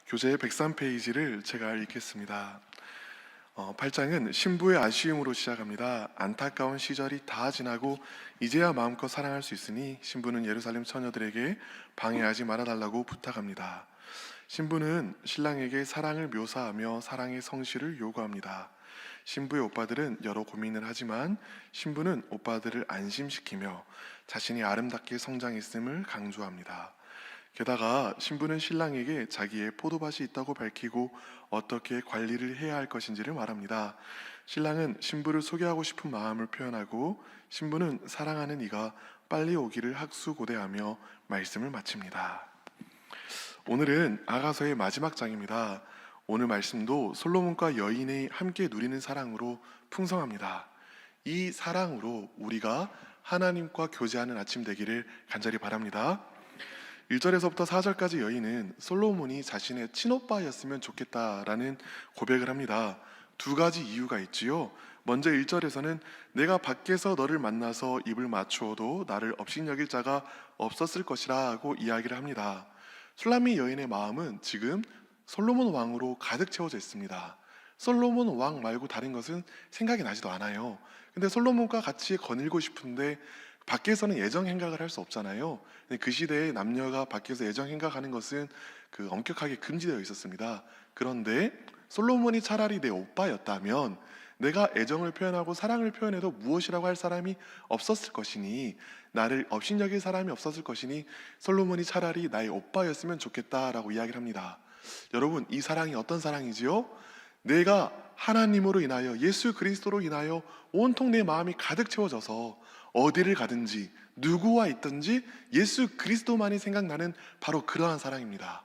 교재 103페이지를 제가 읽겠습니다. 8장은 신부의 아쉬움으로 시작합니다. 안타까운 시절이 다 지나고 이제야 마음껏 사랑할 수 있으니 신부는 예루살렘 처녀들에게 방해하지 말아달라고 부탁합니다. 신부는 신랑에게 사랑을 묘사하며 사랑의 성실을 요구합니다. 신부의 오빠들은 여러 고민을 하지만 신부는 오빠들을 안심시키며 자신이 아름답게 성장했음을 강조합니다. 게다가 신부는 신랑에게 자기의 포도밭이 있다고 밝히고 어떻게 관리를 해야 할 것인지를 말합니다. 신랑은 신부를 소개하고 싶은 마음을 표현하고 신부는 사랑하는 이가 빨리 오기를 학수고대하며 말씀을 마칩니다. 오늘은 아가서의 마지막 장입니다. 오늘 말씀도 솔로몬과 여인이 함께 누리는 사랑으로 풍성합니다. 이 사랑으로 우리가 하나님과 교제하는 아침 되기를 간절히 바랍니다. 1절에서부터 4절까지 여인은 솔로몬이 자신의 친오빠였으면 좋겠다라는 고백을 합니다. 두 가지 이유가 있지요. 먼저 1절에서는 내가 밖에서 너를 만나서 입을 맞추어도 나를 업신여길 자가 없었을 것이라고 이야기를 합니다. 술람미 여인의 마음은 지금 솔로몬 왕으로 가득 채워져 있습니다. 솔로몬 왕 말고 다른 것은 생각이 나지도 않아요. 근데 솔로몬과 같이 거닐고 싶은데 밖에서는 애정 행각을 할 수 없잖아요. 그 시대에 남녀가 밖에서 애정 행각하는 것은 엄격하게 금지되어 있었습니다. 그런데 솔로몬이 차라리 내 오빠였다면 내가 애정을 표현하고 사랑을 표현해도 무엇이라고 할 사람이 없었을 것이니, 나를 업신여길 사람이 없었을 것이니 솔로몬이 차라리 나의 오빠였으면 좋겠다라고 이야기를 합니다. 여러분, 이 사랑이 어떤 사랑이지요? 내가 하나님으로 인하여, 예수 그리스도로 인하여 온통 내 마음이 가득 채워져서 어디를 가든지 누구와 있든지 예수 그리스도만이 생각나는 바로 그러한 사랑입니다.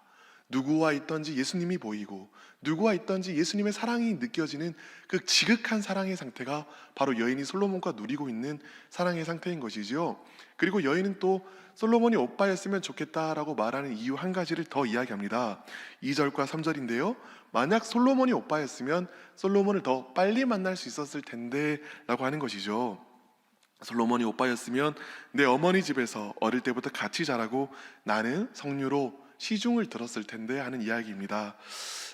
누구와 있든지 예수님이 보이고 누구와 있든지 예수님의 사랑이 느껴지는 그 지극한 사랑의 상태가 바로 여인이 솔로몬과 누리고 있는 사랑의 상태인 것이죠. 그리고 여인은 또 솔로몬이 오빠였으면 좋겠다라고 말하는 이유 한 가지를 더 이야기합니다. 2절과 3절인데요. 만약 솔로몬이 오빠였으면 솔로몬을 더 빨리 만날 수 있었을 텐데 라고 하는 것이죠. 솔로몬이 오빠였으면 내 어머니 집에서 어릴 때부터 같이 자라고 나는 성류로 시중을 들었을 텐데 하는 이야기입니다.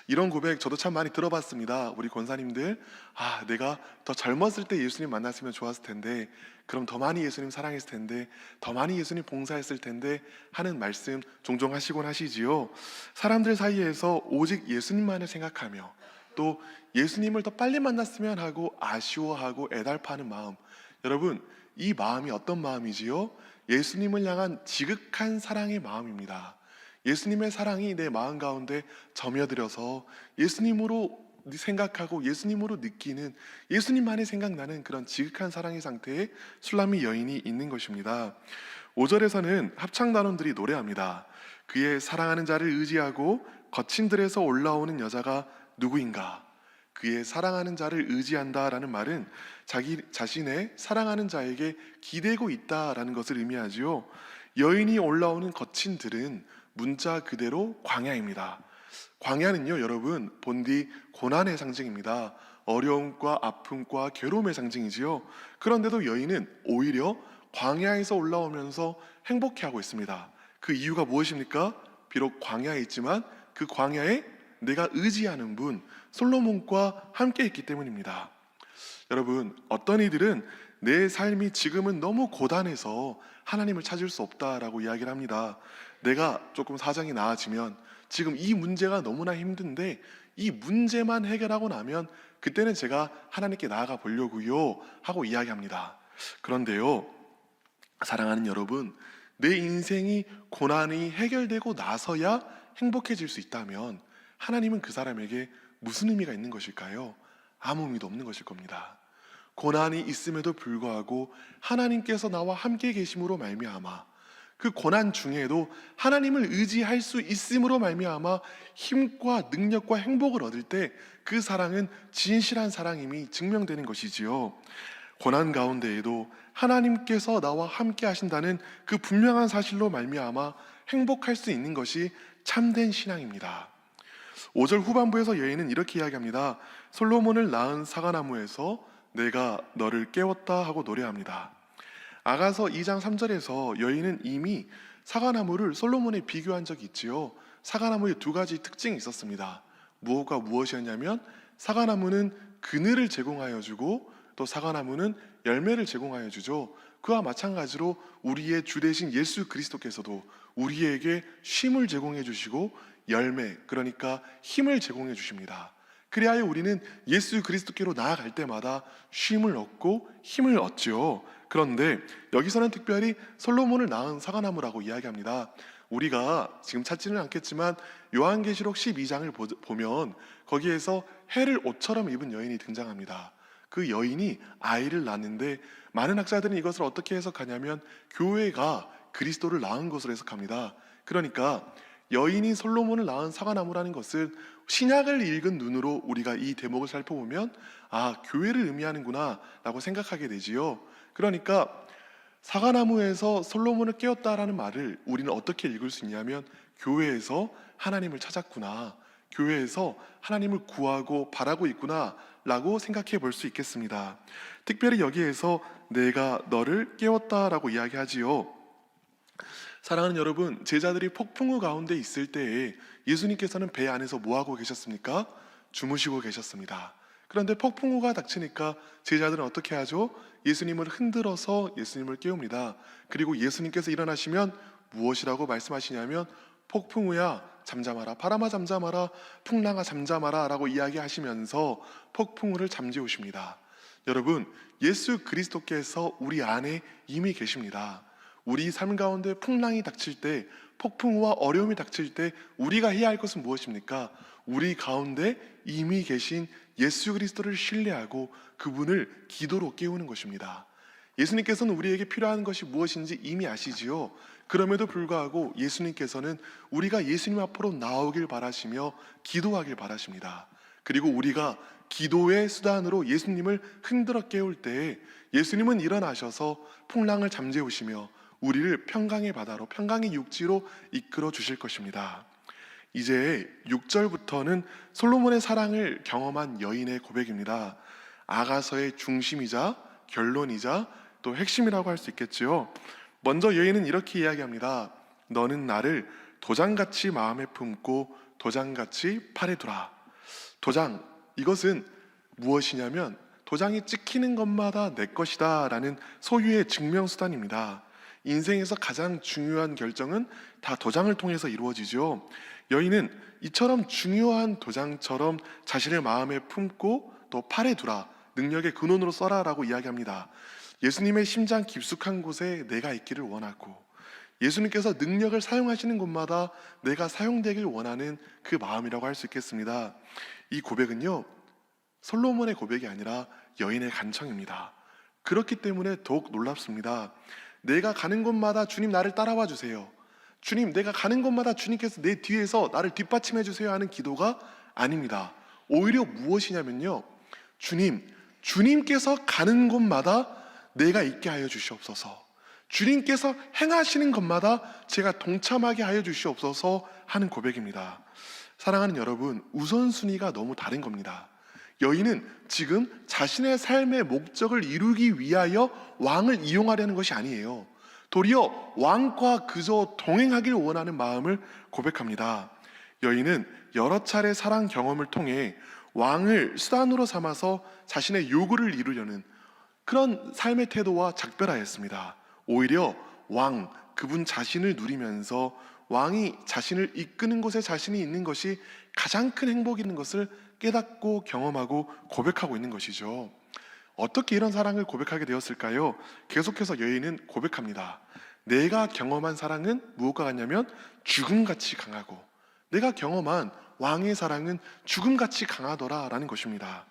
이런 고백 저도 참 많이 들어봤습니다. 우리 권사님들, 내가 더 젊었을 때 예수님 만났으면 좋았을 텐데, 그럼 더 많이 예수님 사랑했을 텐데, 더 많이 예수님 봉사했을 텐데 하는 말씀 종종 하시곤 하시지요. 사람들 사이에서 오직 예수님만을 생각하며 또 예수님을 더 빨리 만났으면 하고 아쉬워하고 애달파하는 마음, 여러분, 이 마음이 어떤 마음이지요? 예수님을 향한 지극한 사랑의 마음입니다. 예수님의 사랑이 내 마음 가운데 점여들어서 예수님으로 생각하고 예수님으로 느끼는, 예수님만이 생각나는 그런 지극한 사랑의 상태에 술람미 여인이 있는 것입니다. 5절에서는 합창단원들이 노래합니다. 그의 사랑하는 자를 의지하고 거친 들에서 올라오는 여자가 누구인가? 그의 사랑하는 자를 의지한다라는 말은 자기 자신의 사랑하는 자에게 기대고 있다라는 것을 의미하지요. 여인이 올라오는 거친 들은 문자 그대로 광야입니다. 광야는요, 여러분, 본디 고난의 상징입니다. 어려움과 아픔과 괴로움의 상징이지요. 그런데도 여인은 오히려 광야에서 올라오면서 행복해하고 있습니다. 그 이유가 무엇입니까? 비록 광야에 있지만 그 광야에 내가 의지하는 분 솔로몬과 함께 있기 때문입니다. 여러분, 어떤 이들은 내 삶이 지금은 너무 고단해서 하나님을 찾을 수 없다라고 이야기를 합니다. 내가 조금 사정이 나아지면, 지금 이 문제가 너무나 힘든데 이 문제만 해결하고 나면 그때는 제가 하나님께 나아가 보려고요 하고 이야기합니다. 그런데요, 사랑하는 여러분, 내 인생이 고난이 해결되고 나서야 행복해질 수 있다면 하나님은 그 사람에게 무슨 의미가 있는 것일까요? 아무 의미도 없는 것일 겁니다. 고난이 있음에도 불구하고 하나님께서 나와 함께 계심으로 말미암아 그 고난 중에도 하나님을 의지할 수 있음으로 말미암아 힘과 능력과 행복을 얻을 때 그 사랑은 진실한 사랑임이 증명되는 것이지요. 고난 가운데에도 하나님께서 나와 함께 하신다는 그 분명한 사실로 말미암아 행복할 수 있는 것이 참된 신앙입니다. 5절 후반부에서 여인은 이렇게 이야기합니다. 솔로몬을 낳은 사과나무에서 내가 너를 깨웠다 하고 노래합니다. 아가서 2장 3절에서 여인은 이미 사과나무를 솔로몬에 비교한 적이 있지요. 사과나무에 두 가지 특징이 있었습니다. 무엇과 무엇이었냐면 사과나무는 그늘을 제공하여 주고 또 사과나무는 열매를 제공하여 주죠. 그와 마찬가지로 우리의 주 되신 예수 그리스도께서도 우리에게 쉼을 제공해 주시고 열매, 그러니까 힘을 제공해 주십니다. 그리하여 우리는 예수 그리스도께로 나아갈 때마다 쉼을 얻고 힘을 얻죠. 그런데 여기서는 특별히 솔로몬을 낳은 사과나무라고 이야기합니다. 우리가 지금 찾지는 않겠지만 요한계시록 12장을 보면 거기에서 해를 옷처럼 입은 여인이 등장합니다. 그 여인이 아이를 낳는데 많은 학자들은 이것을 어떻게 해석하냐면 교회가 그리스도를 낳은 것으로 해석합니다. 그러니까 여인이 솔로몬을 낳은 사과나무라는 것은 신약을 읽은 눈으로 우리가 이 대목을 살펴보면 교회를 의미하는구나 라고 생각하게 되지요. 그러니까 사과나무에서 솔로몬을 깨웠다라는 말을 우리는 어떻게 읽을 수 있냐면 교회에서 하나님을 찾았구나, 교회에서 하나님을 구하고 바라고 있구나 라고 생각해 볼 수 있겠습니다. 특별히 여기에서 내가 너를 깨웠다라고 이야기하지요. 사랑하는 여러분, 제자들이 폭풍우 가운데 있을 때에 예수님께서는 배 안에서 뭐하고 계셨습니까? 주무시고 계셨습니다. 그런데 폭풍우가 닥치니까 제자들은 어떻게 하죠? 예수님을 흔들어서 예수님을 깨웁니다. 그리고 예수님께서 일어나시면 무엇이라고 말씀하시냐면 폭풍우야 잠잠하라, 바람아 잠잠하라, 풍랑아 잠잠하라 라고 이야기하시면서 폭풍우를 잠재우십니다. 여러분, 예수 그리스도께서 우리 안에 이미 계십니다. 우리 삶 가운데 풍랑이 닥칠 때, 폭풍우와 어려움이 닥칠 때 우리가 해야 할 것은 무엇입니까? 우리 가운데 이미 계신 예수 그리스도를 신뢰하고 그분을 기도로 깨우는 것입니다. 예수님께서는 우리에게 필요한 것이 무엇인지 이미 아시지요. 그럼에도 불구하고 예수님께서는 우리가 예수님 앞으로 나오길 바라시며 기도하길 바라십니다. 그리고 우리가 기도의 수단으로 예수님을 흔들어 깨울 때에 예수님은 일어나셔서 풍랑을 잠재우시며 우리를 평강의 바다로, 평강의 육지로 이끌어 주실 것입니다. 이제 6절부터는 솔로몬의 사랑을 경험한 여인의 고백입니다. 아가서의 중심이자 결론이자 또 핵심이라고 할 수 있겠지요. 먼저 여인은 이렇게 이야기합니다. 너는 나를 도장같이 마음에 품고 도장같이 팔에 두라. 도장, 이것은 무엇이냐면 도장이 찍히는 것마다 내 것이다 라는 소유의 증명수단입니다. 인생에서 가장 중요한 결정은 다 도장을 통해서 이루어지죠. 여인은 이처럼 중요한 도장처럼 자신을 마음에 품고 또 팔에 두라, 능력의 근원으로 써라 라고 이야기합니다. 예수님의 심장 깊숙한 곳에 내가 있기를 원하고 예수님께서 능력을 사용하시는 곳마다 내가 사용되길 원하는 그 마음이라고 할 수 있겠습니다. 이 고백은요, 솔로몬의 고백이 아니라 여인의 간청입니다. 그렇기 때문에 더욱 놀랍습니다. 내가 가는 곳마다 주님 나를 따라와 주세요. 주님, 내가 가는 곳마다 주님께서 내 뒤에서 나를 뒷받침해 주세요 하는 기도가 아닙니다. 오히려 무엇이냐면요, 주님께서 가는 곳마다 내가 있게 하여 주시옵소서, 주님께서 행하시는 것마다 제가 동참하게 하여 주시옵소서 하는 고백입니다. 사랑하는 여러분, 우선순위가 너무 다른 겁니다. 여인은 지금 자신의 삶의 목적을 이루기 위하여 왕을 이용하려는 것이 아니에요. 도리어 왕과 그저 동행하길 원하는 마음을 고백합니다. 여인은 여러 차례 사랑 경험을 통해 왕을 수단으로 삼아서 자신의 요구를 이루려는 그런 삶의 태도와 작별하였습니다. 오히려 왕, 그분 자신을 누리면서 왕이 자신을 이끄는 곳에 자신이 있는 것이 가장 큰 행복이 있는 것을 깨닫고 경험하고 고백하고 있는 것이죠. 어떻게 이런 사랑을 고백하게 되었을까요? 계속해서 여인은 고백합니다. 내가 경험한 사랑은 무엇과 같냐면 죽음같이 강하고, 내가 경험한 왕의 사랑은 죽음같이 강하더라 라는 것입니다.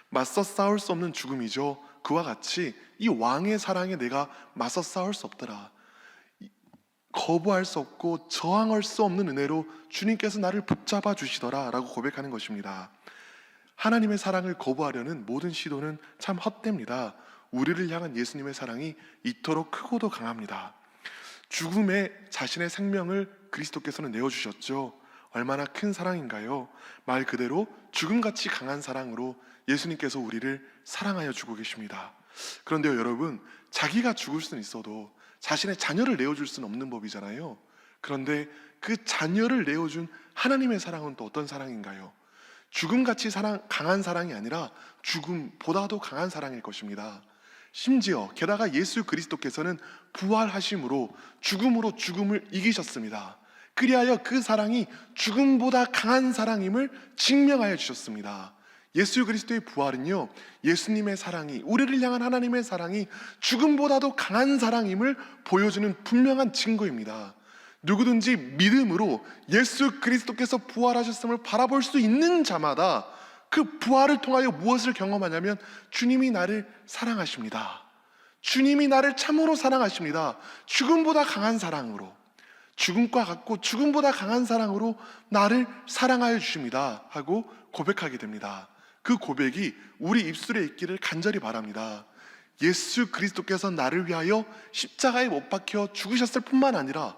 맞서 싸울 수 없는 죽음이죠. 그와 같이 이 왕의 사랑에 내가 맞서 싸울 수 없더라, 거부할 수 없고 저항할 수 없는 은혜로 주님께서 나를 붙잡아 주시더라 라고 고백하는 것입니다. 하나님의 사랑을 거부하려는 모든 시도는 참 헛됩니다. 우리를 향한 예수님의 사랑이 이토록 크고도 강합니다. 죽음에 자신의 생명을 그리스도께서는 내어주셨죠. 얼마나 큰 사랑인가요? 말 그대로 죽음같이 강한 사랑으로 예수님께서 우리를 사랑하여 주고 계십니다. 그런데요, 여러분, 자기가 죽을 수는 있어도 자신의 자녀를 내어줄 수는 없는 법이잖아요. 그런데 그 자녀를 내어준 하나님의 사랑은 또 어떤 사랑인가요? 죽음같이 강한 사랑이 아니라 죽음보다도 강한 사랑일 것입니다. 심지어 게다가 예수 그리스도께서는 부활하심으로 죽음으로 죽음을 이기셨습니다. 그리하여 그 사랑이 죽음보다 강한 사랑임을 증명하여 주셨습니다. 예수 그리스도의 부활은요, 예수님의 사랑이, 우리를 향한 하나님의 사랑이 죽음보다도 강한 사랑임을 보여주는 분명한 증거입니다. 누구든지 믿음으로 예수 그리스도께서 부활하셨음을 바라볼 수 있는 자마다 그 부활을 통하여 무엇을 경험하냐면 주님이 나를 사랑하십니다. 주님이 나를 참으로 사랑하십니다. 죽음보다 강한 사랑으로, 죽음과 같고 죽음보다 강한 사랑으로 나를 사랑하여 주십니다 하고 고백하게 됩니다. 그 고백이 우리 입술에 있기를 간절히 바랍니다. 예수 그리스도께서 나를 위하여 십자가에 못 박혀 죽으셨을 뿐만 아니라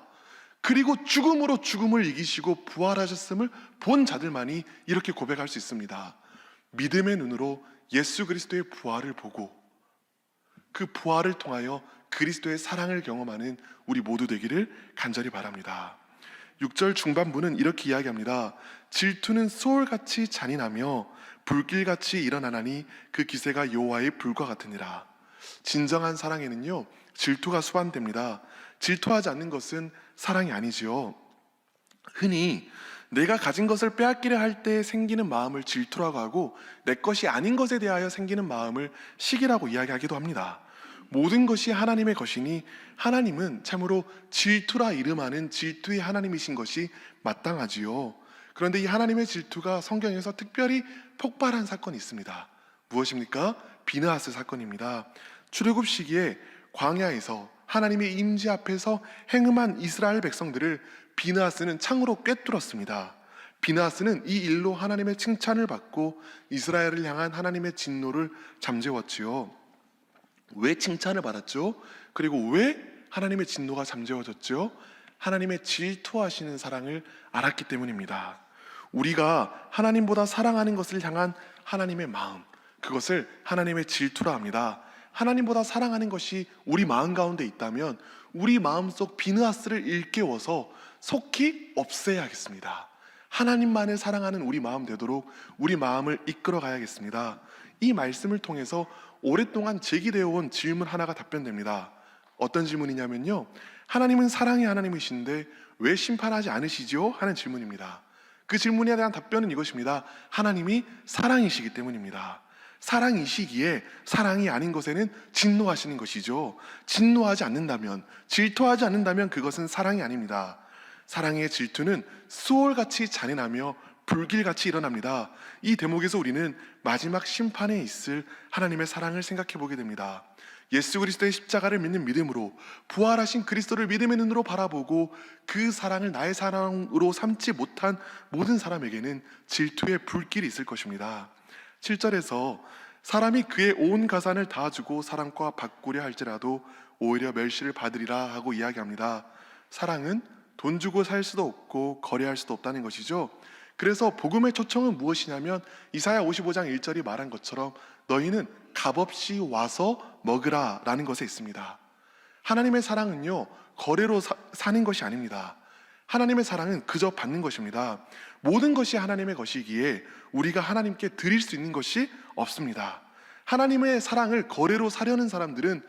그리고 죽음으로 죽음을 이기시고 부활하셨음을 본 자들만이 이렇게 고백할 수 있습니다. 믿음의 눈으로 예수 그리스도의 부활을 보고 그 부활을 통하여 그리스도의 사랑을 경험하는 우리 모두 되기를 간절히 바랍니다. 6절 중반부는 이렇게 이야기합니다. 질투는 소울같이 잔인하며 불길같이 일어나나니 그 기세가 여호와의 불과 같으니라. 진정한 사랑에는요, 질투가 수반됩니다. 질투하지 않는 것은 사랑이 아니지요. 흔히 내가 가진 것을 빼앗기려 할 때 생기는 마음을 질투라고 하고 내 것이 아닌 것에 대하여 생기는 마음을 시기라고 이야기하기도 합니다. 모든 것이 하나님의 것이니 하나님은 참으로 질투라 이름하는 질투의 하나님이신 것이 마땅하지요. 그런데 이 하나님의 질투가 성경에서 특별히 폭발한 사건이 있습니다. 무엇입니까? 비느하스 사건입니다. 출애굽 시기에 광야에서 하나님의 임재 앞에서 행음한 이스라엘 백성들을 비느하스는 창으로 꿰뚫었습니다. 비느하스는 이 일로 하나님의 칭찬을 받고 이스라엘을 향한 하나님의 진노를 잠재웠지요. 왜 칭찬을 받았죠? 그리고 왜 하나님의 진노가 잠재워졌죠? 하나님의 질투하시는 사랑을 알았기 때문입니다. 우리가 하나님보다 사랑하는 것을 향한 하나님의 마음, 그것을 하나님의 질투라 합니다. 하나님보다 사랑하는 것이 우리 마음 가운데 있다면 우리 마음속 비느하스를 일깨워서 속히 없애야겠습니다. 하나님만을 사랑하는 우리 마음 되도록 우리 마음을 이끌어 가야겠습니다. 이 말씀을 통해서 오랫동안 제기되어 온 질문 하나가 답변됩니다. 어떤 질문이냐면요, 하나님은 사랑의 하나님이신데 왜 심판하지 않으시죠? 하는 질문입니다. 그 질문에 대한 답변은 이것입니다. 하나님이 사랑이시기 때문입니다. 사랑이시기에 사랑이 아닌 것에는 진노하시는 것이죠. 진노하지 않는다면, 질투하지 않는다면 그것은 사랑이 아닙니다. 사랑의 질투는 수월같이 잔인하며 불길같이 일어납니다. 이 대목에서 우리는 마지막 심판에 있을 하나님의 사랑을 생각해 보게 됩니다. 예수 그리스도의 십자가를 믿는 믿음으로 부활하신 그리스도를 믿음의 눈으로 바라보고 그 사랑을 나의 사랑으로 삼지 못한 모든 사람에게는 질투의 불길이 있을 것입니다. 7절에서 사람이 그의 온 가산을 다 주고 사랑과 바꾸려 할지라도 오히려 멸시를 받으리라 하고 이야기합니다. 사랑은 돈 주고 살 수도 없고 거래할 수도 없다는 것이죠. 그래서 복음의 초청은 무엇이냐면 이사야 55장 1절이 말한 것처럼 너희는 값없이 와서 먹으라 라는 것에 있습니다. 하나님의 사랑은요, 거래로 사는 것이 아닙니다. 하나님의 사랑은 그저 받는 것입니다. 모든 것이 하나님의 것이기에 우리가 하나님께 드릴 수 있는 것이 없습니다. 하나님의 사랑을 거래로 사려는 사람들은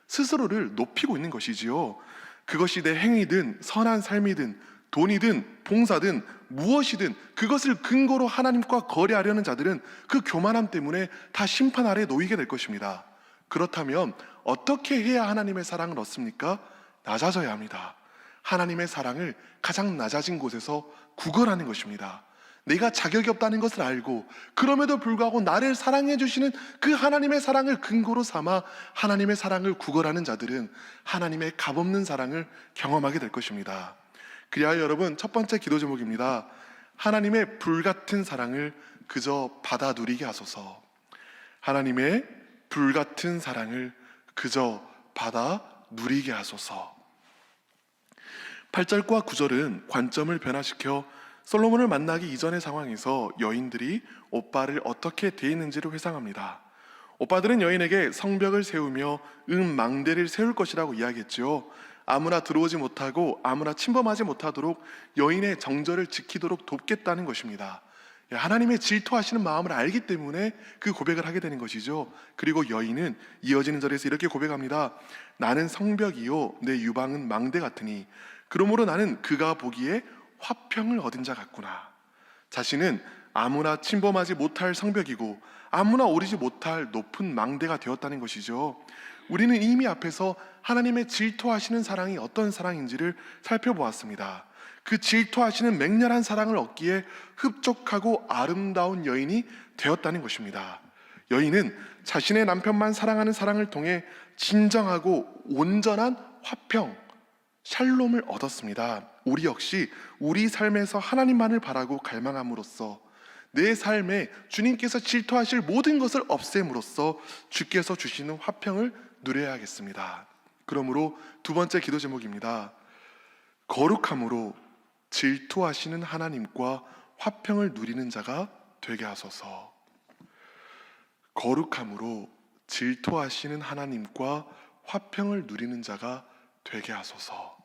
스스로를 높이고 있는 것이지요. 그것이 내 행위든 선한 삶이든 돈이든 봉사든 무엇이든 그것을 근거로 하나님과 거래하려는 자들은 그 교만함 때문에 다 심판 아래 놓이게 될 것입니다. 그렇다면 어떻게 해야 하나님의 사랑을 얻습니까? 낮아져야 합니다. 하나님의 사랑을 가장 낮아진 곳에서 구걸하는 것입니다. 내가 자격이 없다는 것을 알고 그럼에도 불구하고 나를 사랑해 주시는 그 하나님의 사랑을 근거로 삼아 하나님의 사랑을 구걸하는 자들은 하나님의 값없는 사랑을 경험하게 될 것입니다. 그리하여 여러분, 첫 번째 기도 제목입니다. 하나님의 불같은 사랑을 그저 받아 누리게 하소서. 하나님의 불같은 사랑을 그저 받아 누리게 하소서. 8절과 9절은 관점을 변화시켜 솔로몬을 만나기 이전의 상황에서 여인들이 오빠를 어떻게 대했는지를 회상합니다. 오빠들은 여인에게 성벽을 세우며 망대를 세울 것이라고 이야기했죠. 아무나 들어오지 못하고 아무나 침범하지 못하도록 여인의 정절을 지키도록 돕겠다는 것입니다. 하나님의 질투하시는 마음을 알기 때문에 그 고백을 하게 되는 것이죠. 그리고 여인은 이어지는 절에서 이렇게 고백합니다. 나는 성벽이요 내 유방은 망대 같으니 그러므로 나는 그가 보기에 화평을 얻은 자 같구나. 자신은 아무나 침범하지 못할 성벽이고 아무나 오르지 못할 높은 망대가 되었다는 것이죠. 우리는 이미 앞에서 하나님의 질투하시는 사랑이 어떤 사랑인지를 살펴보았습니다. 그 질투하시는 맹렬한 사랑을 얻기에 흡족하고 아름다운 여인이 되었다는 것입니다. 여인은 자신의 남편만 사랑하는 사랑을 통해 진정하고 온전한 화평, 샬롬을 얻었습니다. 우리 역시 우리 삶에서 하나님만을 바라고 갈망함으로써 내 삶에 주님께서 질투하실 모든 것을 없앰으로써 주께서 주시는 화평을 누려야겠습니다. 그러므로 두 번째 기도 제목입니다. 거룩함으로 질투하시는 하나님과 화평을 누리는 자가 되게 하소서. 거룩함으로 질투하시는 하나님과 화평을 누리는 자가 되게 하소서.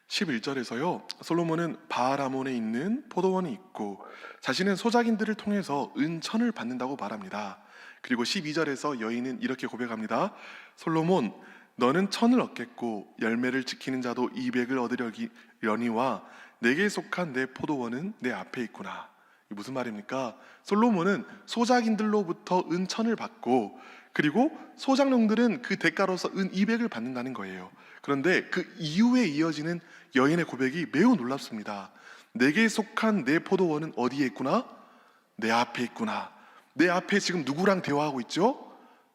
11절에서요 솔로몬은 바알아몬에 있는 포도원이 있고 자신은 소작인들을 통해서 은천을 받는다고 말합니다. 그리고 12절에서 여인은 이렇게 고백합니다. 솔로몬, 너는 천을 얻겠고 열매를 지키는 자도 200을 얻으려니와 내게 속한 내 포도원은 내 앞에 있구나. 이게 무슨 말입니까? 솔로몬은 소작인들로부터 은천을 받고 그리고 소작농들은 그 대가로서 은 200을 받는다는 거예요. 그런데 그 이후에 이어지는 여인의 고백이 매우 놀랍습니다. 내게 속한 내 포도원은 어디에 있구나? 내 앞에 있구나. 내 앞에 지금 누구랑 대화하고 있죠?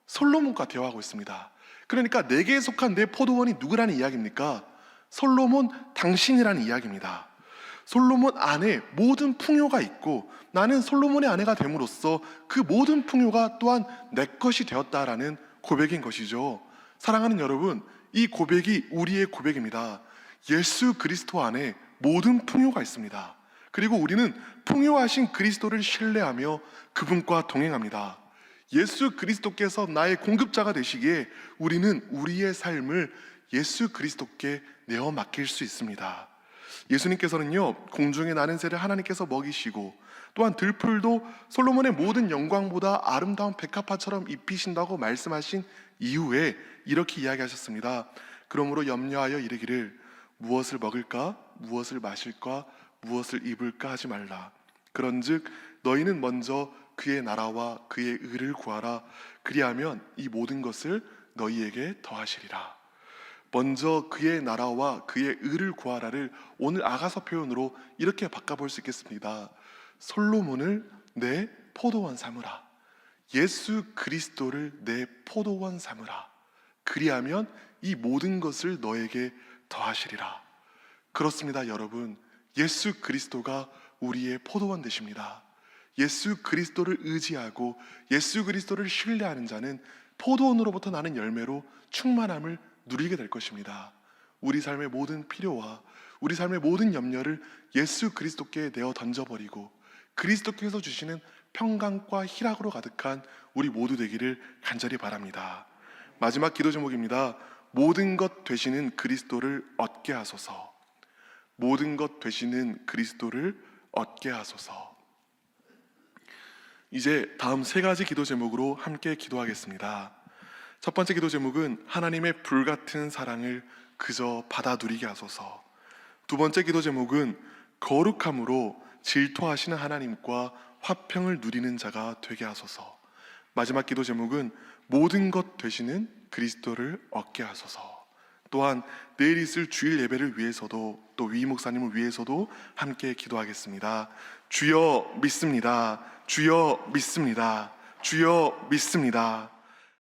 솔로몬과 대화하고 있습니다. 그러니까 내게 속한 내 포도원이 누구라는 이야기입니까? 솔로몬 당신이라는 이야기입니다. 솔로몬 안에 모든 풍요가 있고 나는 솔로몬의 아내가 됨으로써 그 모든 풍요가 또한 내 것이 되었다라는 고백인 것이죠. 사랑하는 여러분, 이 고백이 우리의 고백입니다. 예수 그리스도 안에 모든 풍요가 있습니다. 그리고 우리는 풍요하신 그리스도를 신뢰하며 그분과 동행합니다. 예수 그리스도께서 나의 공급자가 되시기에 우리는 우리의 삶을 예수 그리스도께 내어 맡길 수 있습니다. 예수님께서는요 공중에 나는 새를 하나님께서 먹이시고 또한 들풀도 솔로몬의 모든 영광보다 아름다운 백합화처럼 입히신다고 말씀하신 이후에 이렇게 이야기하셨습니다. 그러므로 염려하여 이르기를 무엇을 먹을까 무엇을 마실까 무엇을 입을까 하지 말라. 그런즉 너희는 먼저 그의 나라와 그의 의를 구하라. 그리하면 이 모든 것을 너희에게 더하시리라. 먼저 그의 나라와 그의 의를 구하라를 오늘 아가서 표현으로 이렇게 바꿔볼 수 있겠습니다. 솔로몬을 내 포도원 삼으라. 예수 그리스도를 내 포도원 삼으라. 그리하면 이 모든 것을 너에게 더하시리라. 그렇습니다, 여러분. 예수 그리스도가 우리의 포도원 되십니다. 예수 그리스도를 의지하고 예수 그리스도를 신뢰하는 자는 포도원으로부터 나는 열매로 충만함을 누리게 될 것입니다. 우리 삶의 모든 필요와 우리 삶의 모든 염려를 예수 그리스도께 내어 던져버리고 그리스도께서 주시는 평강과 희락으로 가득한 우리 모두 되기를 간절히 바랍니다. 마지막 기도 제목입니다. 모든 것 되시는 그리스도를 얻게 하소서. 모든 것 되시는 그리스도를 얻게 하소서. 이제 다음 세 가지 기도 제목으로 함께 기도하겠습니다. 첫 번째 기도 제목은 하나님의 불같은 사랑을 그저 받아 누리게 하소서. 두 번째 기도 제목은 거룩함으로 질투하시는 하나님과 화평을 누리는 자가 되게 하소서. 마지막 기도 제목은 모든 것 되시는 그리스도를 얻게 하소서. 또한 내일 있을 주일 예배를 위해서도 또 위 목사님을 위해서도 함께 기도하겠습니다. 주여 믿습니다. 주여 믿습니다. 주여 믿습니다.